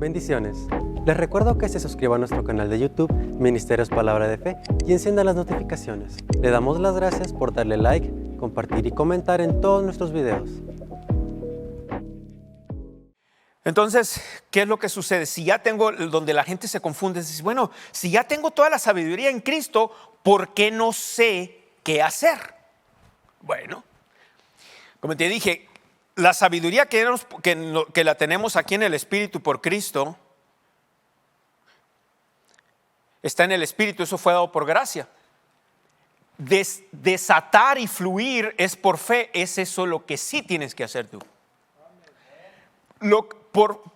Bendiciones. Les recuerdo que se suscriban a nuestro canal de YouTube, Ministerios Palabra de Fe, y enciendan las notificaciones. Le damos las gracias por darle like, compartir y comentar en todos nuestros videos. Entonces, ¿qué es lo que sucede? Si ya tengo, donde la gente se confunde, dice, bueno, si ya tengo toda la sabiduría en Cristo, ¿por qué no sé qué hacer? Bueno, como te dije, la sabiduría que la tenemos aquí en el Espíritu por Cristo, está en el Espíritu, eso fue dado por gracia. Desatar y fluir es por fe, es eso lo que sí tienes que hacer tú.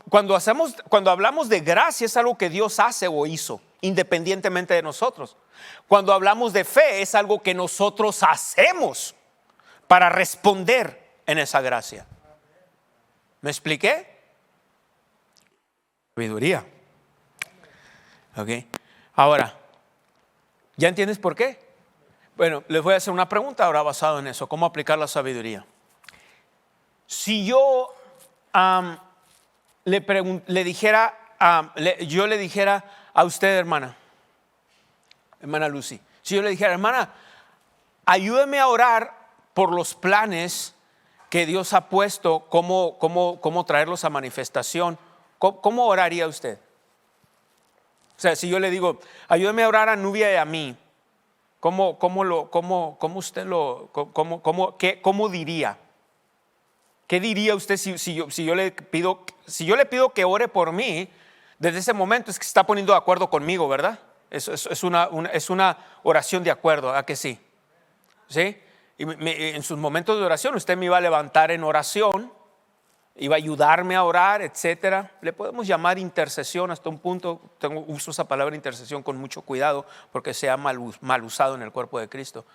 Cuando hablamos de gracia es algo que Dios hace o hizo, independientemente de nosotros. Cuando hablamos de fe es algo que nosotros hacemos para responder en esa gracia. ¿Me expliqué? Sabiduría. Ok. Ahora, ¿ya entiendes por qué? Bueno, les voy a hacer una pregunta ahora basado en eso. ¿Cómo aplicar la sabiduría? Si yo le dijera a usted, hermana Lucy, si yo le dijera, hermana, ayúdeme a orar por los planes que Dios ha puesto, cómo traerlos a manifestación, ¿cómo oraría usted? O sea, si yo le digo, ayúdeme a orar a Nubia y a mí, ¿cómo diría? ¿Qué diría usted si yo le pido que ore por mí? Desde ese momento es que se está poniendo de acuerdo conmigo, ¿verdad? Es una oración de acuerdo, ¿a que sí? ¿Sí? Y en sus momentos de oración usted me iba a levantar en oración, iba a ayudarme a orar, etcétera. Le podemos llamar intercesión hasta un punto. Uso esa palabra intercesión con mucho cuidado porque se ha mal usado en el cuerpo de Cristo.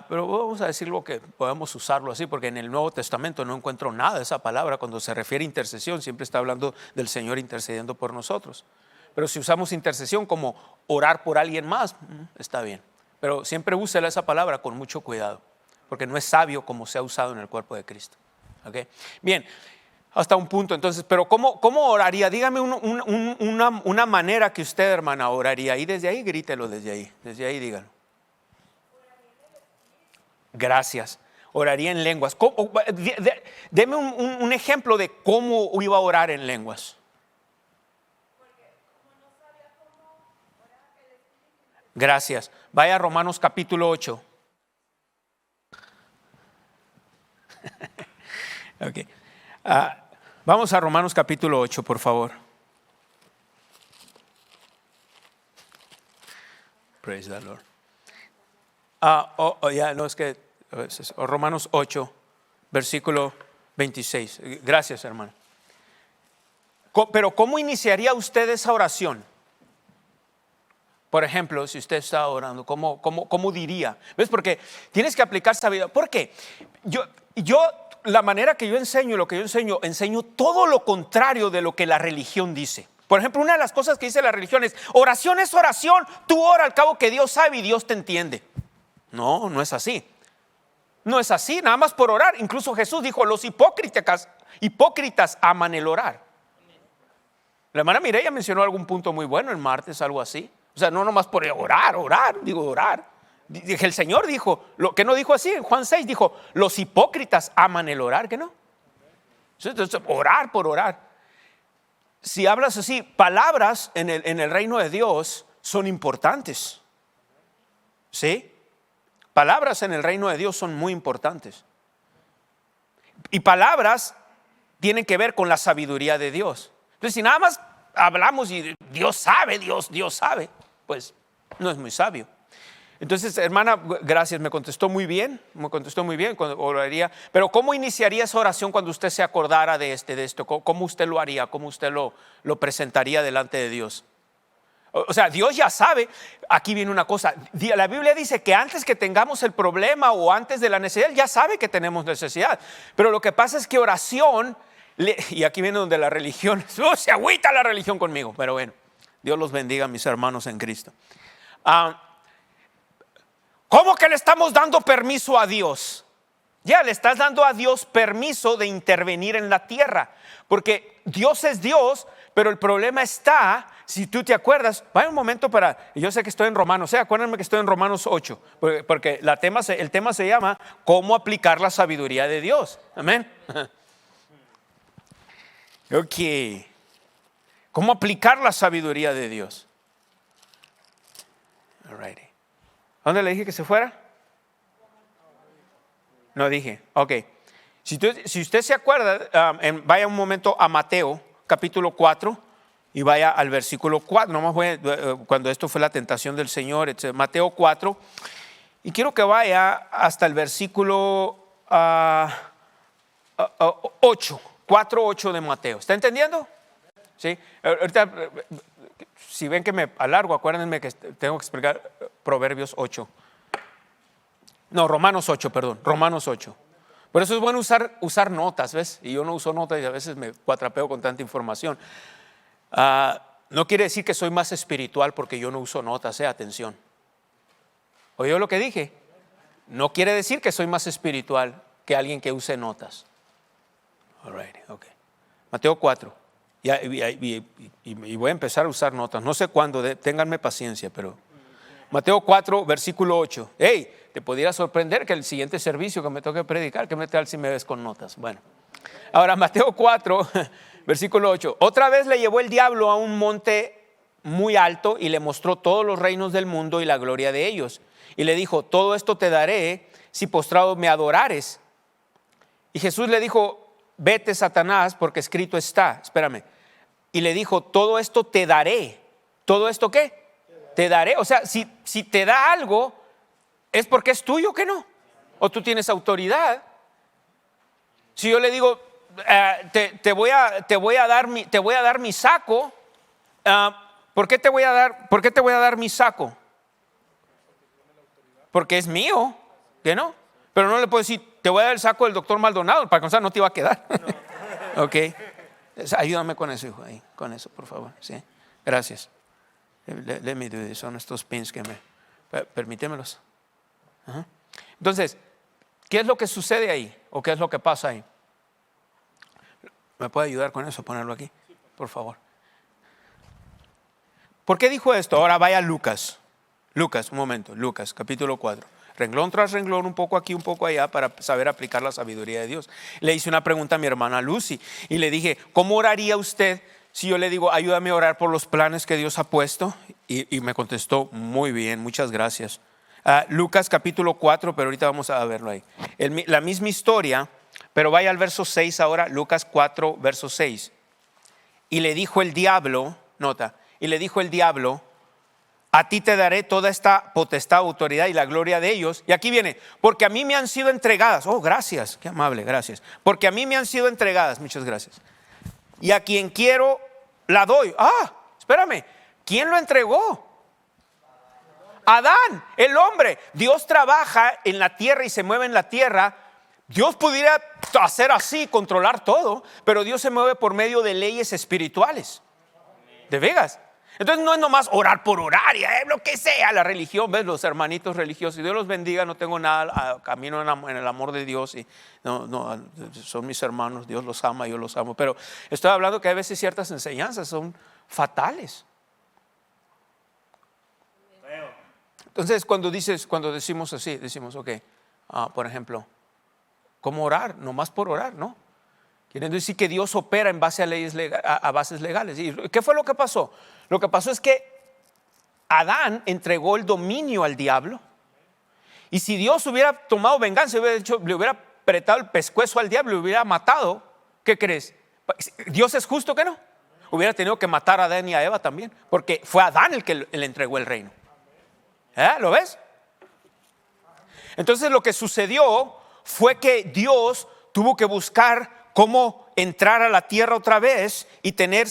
Pero vamos a decirlo que podemos usarlo así, porque en el Nuevo Testamento no encuentro nada de esa palabra. Cuando se refiere a intercesión siempre está hablando del Señor intercediendo por nosotros. Pero si usamos intercesión como orar por alguien más, está bien. Pero siempre úsela esa palabra con mucho cuidado, porque no es sabio como se ha usado en el cuerpo de Cristo. ¿Okay? Bien, hasta un punto entonces, pero ¿cómo oraría? Dígame una manera que usted, hermana, oraría. Y desde ahí grítelo, desde ahí dígalo. Gracias. Oraría en lenguas. Deme un ejemplo de cómo iba a orar en lenguas. Gracias. Vaya a Romanos capítulo 8. Okay. Vamos a Romanos capítulo 8, por favor. Praise the Lord. Romanos 8, versículo 26. Gracias, hermano. Pero ¿cómo iniciaría usted esa oración? Por ejemplo, si usted está orando, ¿cómo diría? ¿Ves? Porque tienes que aplicar sabiduría. ¿Por qué? La manera que yo enseño, lo que yo enseño todo lo contrario de lo que la religión dice. Por ejemplo, una de las cosas que dice la religión es oración, tú ora, al cabo que Dios sabe y Dios te entiende. No es así. No es así, nada más por orar. Incluso Jesús dijo, los hipócritas aman el orar. La hermana Mireya mencionó algún punto muy bueno el martes, algo así. O sea, no nomás por orar. Dije, el Señor dijo, lo que no dijo así, en Juan 6 dijo, los hipócritas aman el orar, ¿que no? Entonces, orar por orar. Si hablas así, palabras en el reino de Dios son importantes. ¿Sí? Palabras en el reino de Dios son muy importantes. Y palabras tienen que ver con la sabiduría de Dios. Entonces, si nada más hablamos y Dios sabe, pues no es muy sabio. Entonces, hermana, gracias, me contestó muy bien cuando oraría. Pero ¿cómo iniciaría esa oración cuando usted se acordara de esto? ¿Cómo usted lo haría? ¿Cómo usted lo presentaría delante de Dios? O sea, Dios ya sabe. Aquí viene una cosa. La Biblia dice que antes que tengamos el problema o antes de la necesidad, Él ya sabe que tenemos necesidad. Pero lo que pasa es que oración, y aquí viene donde la religión, se agüita la religión conmigo. Pero bueno, Dios los bendiga, mis hermanos en Cristo. ¿Cómo que le estamos dando permiso a Dios? Ya le estás dando a Dios permiso de intervenir en la tierra, porque Dios es Dios, Pero el problema está, si tú te acuerdas, vaya un momento yo sé que estoy en Romanos, acuérdenme que estoy en Romanos 8, porque el tema se llama cómo aplicar la sabiduría de Dios. Amén. Ok. ¿Cómo aplicar la sabiduría de Dios? Alrighty. ¿Dónde le dije que se fuera? No dije. Ok. Si usted se acuerda, vaya un momento a Mateo, capítulo 4, y vaya al versículo 4. Nomás cuando esto fue la tentación del Señor, etc. Mateo 4. Y quiero que vaya hasta el versículo 8. 4:8 de Mateo. ¿Está entendiendo? Sí. Ahorita, si ven que me alargo, acuérdense que tengo que explicar Proverbios 8. No, Romanos 8, perdón. Romanos 8. Por eso es bueno usar notas, ¿ves? Y yo no uso notas y a veces me cuatrapeo con tanta información. No quiere decir que soy más espiritual porque yo no uso notas, atención. ¿Oyó lo que dije? No quiere decir que soy más espiritual que alguien que use notas. All right, okay. Mateo 4. Y voy a empezar a usar notas. No sé cuándo, ténganme paciencia, pero Mateo 4, versículo 8. Hey, te pudiera sorprender que el siguiente servicio que me toque predicar, ¿qué me tal si me ves con notas? Bueno, ahora Mateo 4, versículo 8. Otra vez le llevó el diablo a un monte muy alto y le mostró todos los reinos del mundo y la gloria de ellos. Y le dijo, todo esto te daré si postrado me adorares. Y Jesús le dijo, vete, Satanás, porque escrito está. Espérame. Y le dijo, todo esto te daré. ¿Todo esto qué? Te daré. O sea, si te da algo, es porque es tuyo, ¿que no? O tú tienes autoridad. Si yo le digo, te voy a dar mi saco, ¿por qué te voy a dar mi saco? Porque es mío, ¿que no? Pero no le puedo decir, te voy a dar el saco del doctor Maldonado, para comenzar no te iba a quedar. No. Ok. Ayúdame con eso, hijo, ahí, con eso, por favor. ¿Sí? Gracias. Let me do this. Son estos pins que permítemelos. Ajá. Entonces, ¿qué es lo que sucede ahí? ¿O qué es lo que pasa ahí? ¿Me puede ayudar con eso? Ponerlo aquí, por favor. ¿Por qué dijo esto? Ahora vaya a Lucas. Lucas, un momento. Lucas, capítulo 4. Renglón tras renglón, un poco aquí, un poco allá, para saber aplicar la sabiduría de Dios. Le hice una pregunta a mi hermana Lucy y le dije, ¿cómo oraría usted si yo le digo, ayúdame a orar por los planes que Dios ha puesto? Y me contestó, muy bien, muchas gracias. Lucas capítulo 4, pero ahorita vamos a verlo ahí. La misma historia, pero vaya al verso 6 ahora, Lucas 4, verso 6. Y le dijo el diablo, nota, y le dijo el diablo, a ti te daré toda esta potestad, autoridad y la gloria de ellos. Y aquí viene, porque a mí me han sido entregadas. Oh, gracias, qué amable, gracias. Porque a mí me han sido entregadas, muchas gracias. Y a quien quiero la doy. Espérame, ¿quién lo entregó? Adán, el hombre. Dios trabaja en la tierra y se mueve en la tierra. Dios pudiera hacer así, controlar todo, pero Dios se mueve por medio de leyes espirituales. ¿De veras? Entonces no es nomás orar por orar, y lo que sea, la religión, ves, los hermanitos religiosos, Dios los bendiga, no tengo nada, camino en el amor de Dios y no, son mis hermanos, Dios los ama, yo los amo, pero estoy hablando que a veces ciertas enseñanzas son fatales. Entonces cuando decimos así, decimos, ok, por ejemplo, ¿cómo orar? Nomás por orar, ¿no? Quieren decir que Dios opera en base a leyes a bases legales. ¿Y qué fue lo que pasó? Lo que pasó es que Adán entregó el dominio al diablo. Y si Dios hubiera tomado venganza, le hubiera apretado el pescuezo al diablo, le hubiera matado, ¿qué crees? ¿Dios es justo que no? Hubiera tenido que matar a Adán y a Eva también, porque fue Adán el que le entregó el reino. ¿Lo ves? Entonces lo que sucedió fue que Dios tuvo que buscar cómo entrar a la tierra otra vez y tener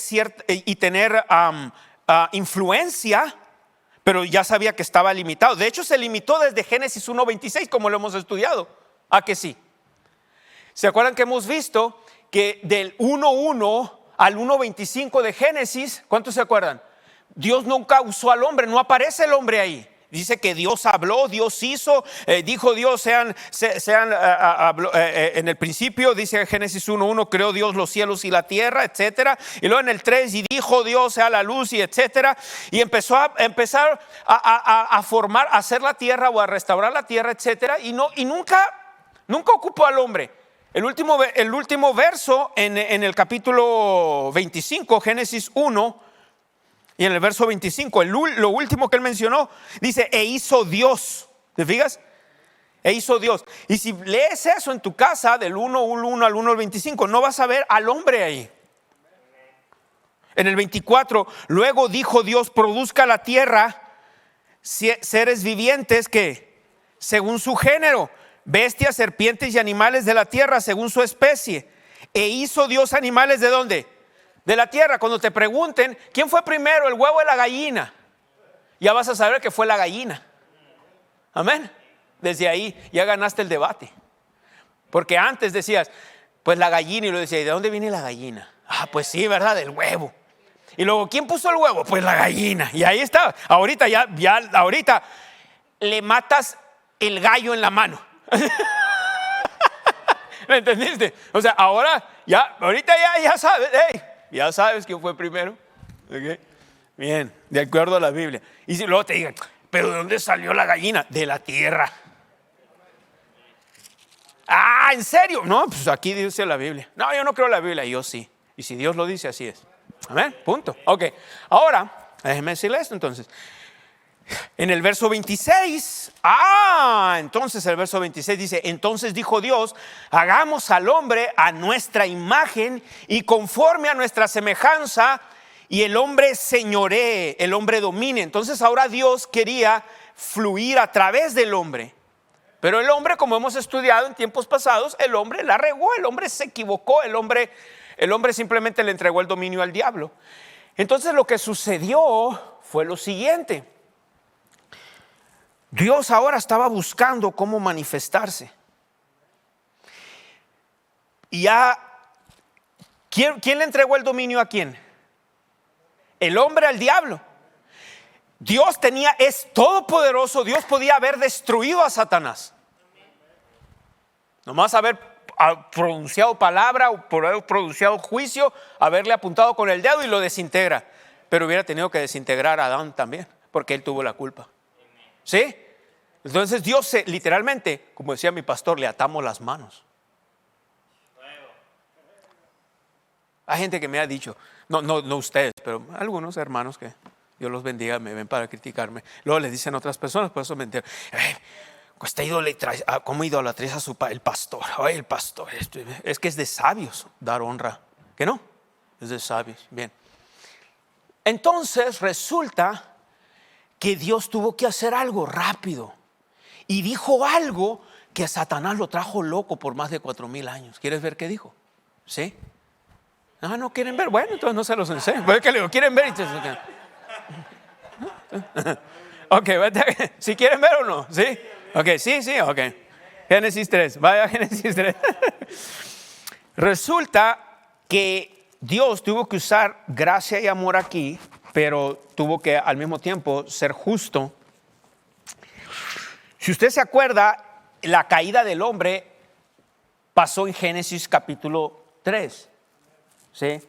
influencia, pero ya sabía que estaba limitado. De hecho se limitó desde Génesis 1:26, como lo hemos estudiado. ¿A que sí? ¿Se acuerdan que hemos visto que del 1:1 al 1:25 de Génesis, cuántos se acuerdan? Dios nunca usó al hombre, no aparece el hombre ahí. Dice que Dios habló, Dios hizo, dijo Dios, en el principio, dice Génesis 1:1, creó Dios los cielos y la tierra, etcétera. Y luego en el 3, y dijo Dios sea la luz, y etcétera. Y empezar a formar, a hacer la tierra o a restaurar la tierra, etcétera. Y nunca ocupó al hombre. El último verso en el capítulo 25, Génesis 1. Y en el verso 25, lo último que él mencionó, dice, e hizo Dios. ¿Te fijas? E hizo Dios. Y si lees eso en tu casa, del 1 al 1 al 25, no vas a ver al hombre ahí. En el 24, luego dijo Dios, produzca la tierra seres vivientes que, según su género, bestias, serpientes y animales de la tierra, según su especie. E hizo Dios animales ¿de dónde? De la tierra. Cuando te pregunten quién fue primero, el huevo o la gallina, ya vas a saber que fue la gallina. Amén. Desde ahí ya ganaste el debate. Porque antes decías, pues la gallina, y lo decía, ¿y de dónde viene la gallina? Ah, pues sí, ¿verdad? Del huevo. Y luego, ¿quién puso el huevo? Pues la gallina. Y ahí está. Ahorita ahorita le matas el gallo en la mano. ¿Me entendiste? O sea, ahorita ya sabes, ya sabes quién fue primero. ¿Okay? Bien, de acuerdo a la Biblia. Y si luego te digan, ¿pero de dónde salió la gallina? De la tierra. Ah, ¿en serio? No, pues aquí dice la Biblia. No, yo no creo la Biblia, yo sí. Y si Dios lo dice, así es. Amén, punto. Ok, ahora, déjeme decirle esto entonces. En el verso 26, entonces el verso 26 dice, entonces dijo Dios, hagamos al hombre a nuestra imagen y conforme a nuestra semejanza, y el hombre señoree, el hombre domine. Entonces ahora Dios quería fluir a través del hombre. Pero el hombre, como hemos estudiado en tiempos pasados, el hombre la regó, el hombre se equivocó, el hombre simplemente le entregó el dominio al diablo. Entonces lo que sucedió fue lo siguiente. Dios ahora estaba buscando cómo manifestarse. Y ¿quién le entregó el dominio a quién? El hombre al diablo. Dios es todopoderoso. Dios podía haber destruido a Satanás. Nomás haber pronunciado palabra o por haber pronunciado juicio, haberle apuntado con el dedo y lo desintegra. Pero hubiera tenido que desintegrar a Adán también, porque él tuvo la culpa. ¿Sí? Entonces Dios literalmente, como decía mi pastor, le atamos las manos. Hay gente que me ha dicho, no ustedes, pero algunos hermanos que Dios los bendiga, me ven para criticarme. Luego les dicen otras personas, por eso me entero. ¿Cómo idolatriza el pastor? Ay, el pastor, es que es de sabios dar honra. ¿Que no? Es de sabios. Bien. Entonces resulta que Dios tuvo que hacer algo rápido. Y dijo algo que a Satanás lo trajo loco por más de 4,000 años. ¿Quieres ver qué dijo? ¿Sí? ¿No quieren ver? Bueno, entonces no se los enseño. ¿Por qué le digo? ¿Quieren ver? Ok, si quieren ver o no. ¿Sí? Ok, sí, ok. Génesis 3, vaya a Génesis 3. Resulta que Dios tuvo que usar gracia y amor aquí, pero tuvo que al mismo tiempo ser justo. Si usted se acuerda, la caída del hombre pasó en Génesis capítulo 3. ¿Sí?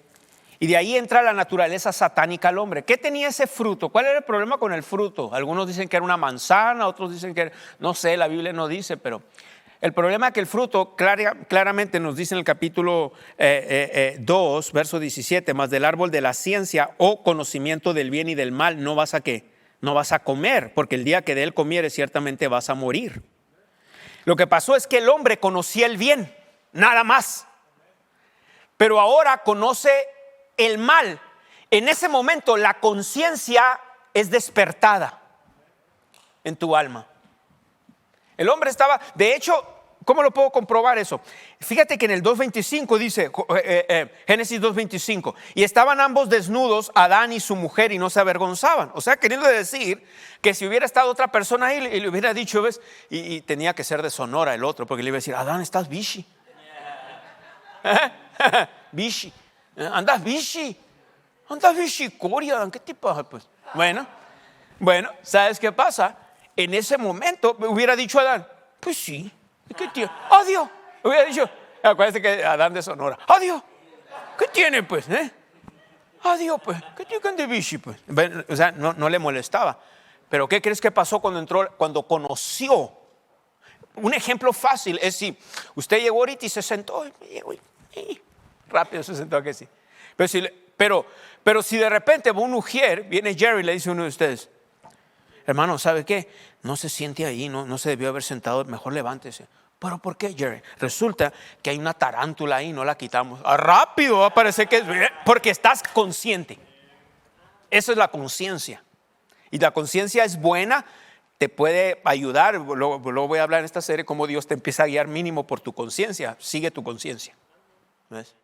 Y de ahí entra la naturaleza satánica al hombre. ¿Qué tenía ese fruto? ¿Cuál era el problema con el fruto? Algunos dicen que era una manzana, otros dicen que no sé, la Biblia no dice, pero el problema es que el fruto claramente nos dice en el capítulo 2, verso 17, más del árbol de la ciencia o conocimiento del bien y del mal no vas a ¿qué? No vas a comer, porque el día que de él comieres ciertamente vas a morir. Lo que pasó es que el hombre conocía el bien, nada más. Pero ahora conoce el mal. En ese momento la conciencia es despertada en tu alma. El hombre estaba, de hecho, ¿cómo lo puedo comprobar eso? Fíjate que en el 2.25 dice, Génesis 2.25, y estaban ambos desnudos, Adán y su mujer, y no se avergonzaban. O sea, queriendo decir que si hubiera estado otra persona ahí y le hubiera dicho, ¿ves? Y tenía que ser de Sonora el otro, porque le iba a decir, Adán, estás bichi. Bichi. Andas bichi. Andas bichi, Coria. ¿Qué te pasa? Pues bueno, ¿sabes qué pasa? en ese momento hubiera dicho Adán, pues sí, ¿qué tiene? Adiós. Hubiera dicho, acuérdense que Adán de Sonora, adiós. ¿Qué tiene pues? Adiós pues, ¿qué tiene con Debishi pues? O sea, no le molestaba. Pero ¿qué crees que pasó cuando conoció? Un ejemplo fácil es si usted llegó ahorita y se sentó, rápido se sentó que sí. Pero si de repente va un ujier, viene Jerry y le dice a uno de ustedes, hermano, ¿sabe qué? No se siente ahí, no se debió haber sentado, mejor levántese. ¿Pero por qué, Jerry? Resulta que hay una tarántula ahí, no la quitamos. Rápido va a parecer que es porque estás consciente. Esa es la conciencia. Y la conciencia es buena, te puede ayudar. Luego voy a hablar en esta serie cómo Dios te empieza a guiar mínimo por tu conciencia. Sigue tu conciencia. ¿Ves?